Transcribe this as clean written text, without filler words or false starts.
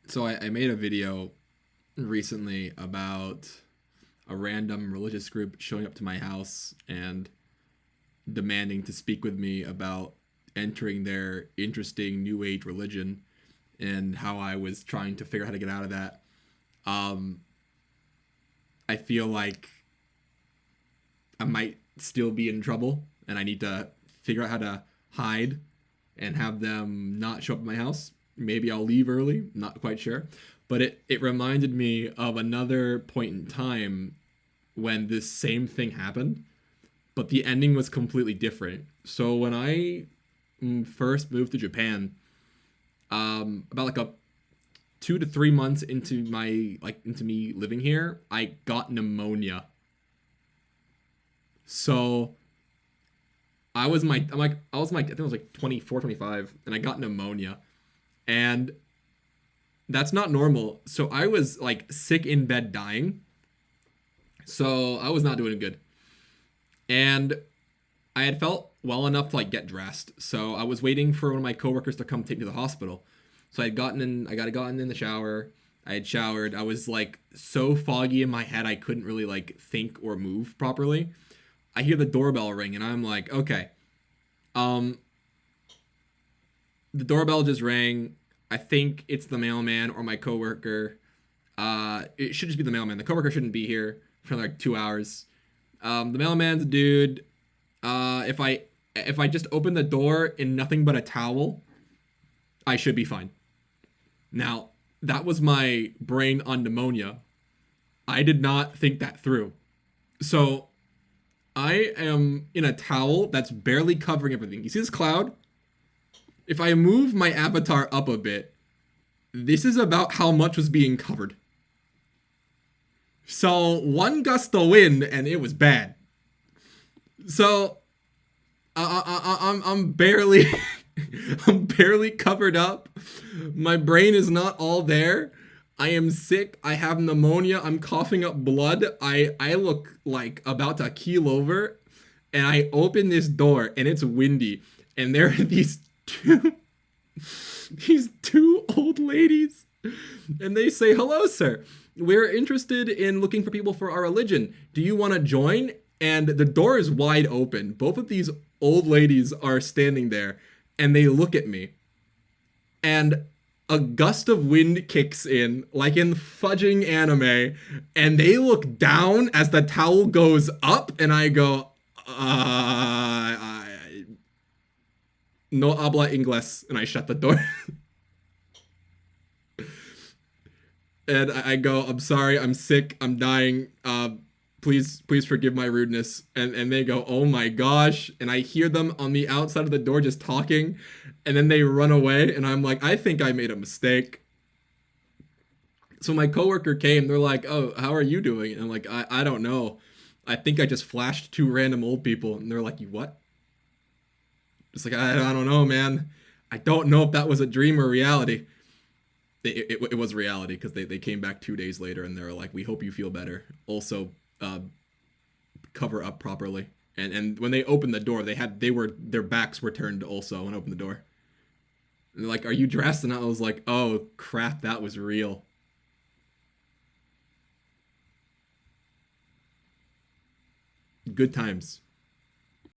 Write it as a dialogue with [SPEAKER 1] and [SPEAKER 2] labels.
[SPEAKER 1] So I made a video recently about a random religious group showing up to my house and demanding to speak with me about entering their interesting new age religion and how I was trying to figure out how to get out of that. Um, I feel like I might still be in trouble and I need to figure out how to hide and have them not show up at my house. Maybe I'll leave early, not quite sure. But it reminded me of another point in time when this same thing happened, but the ending was completely different. So when I first moved to Japan, about like a 2 to 3 months into me living here, I got pneumonia. So I think I was like 24, 25, and I got pneumonia. And that's not normal. So I was like sick in bed dying. So I was not doing good. And I had felt well enough to like get dressed. So I was waiting for one of my coworkers to come take me to the hospital. So I got gotten in the shower. I had showered. I was like so foggy in my head I couldn't really like think or move properly. I hear the doorbell ring and I'm like, okay. Um the doorbell just rang. I think it's the mailman or my coworker. It should just be the mailman. The coworker shouldn't be here for like 2 hours. The mailman's a dude. If I just open the door in nothing but a towel, I should be fine. Now, that was my brain on pneumonia. I did not think that through. So I am in a towel that's barely covering everything. You see this cloud? If I move my avatar up a bit, this is about how much was being covered. So one gust of wind and it was bad. So I'm barely I'm barely covered up. My brain is not all there. I am sick. I have pneumonia. I'm coughing up blood. I look like about to keel over. And I open this door and it's windy. And there are these two old ladies. And they say, "Hello, sir. We're interested in looking for people for our religion. Do you want to join?" And the door is wide open. Both of these old ladies are standing there and they look at me. And a gust of wind kicks in, like in fudging anime, and they look down as the towel goes up, and I go, no habla inglés, and I shut the door. And I go, "I'm sorry, I'm sick, I'm dying. Please forgive my rudeness." And they go, "Oh my gosh!" And I hear them on the outside of the door just talking, and then they run away. And I'm like, I think I made a mistake. So my coworker came. They're like, "Oh, how are you doing?" And I'm like, I don't know. I think I just flashed two random old people. And they're like, "You what?" Just like, I don't know, man. I don't know if that was a dream or reality. It was reality because they came back 2 days later and they were like, "We hope you feel better. Also, uh, cover up properly." And when they opened the door, they were their backs were turned also when I opened the door. And they're like, "Are you dressed?" And I was like, "Oh crap, that was real." Good times.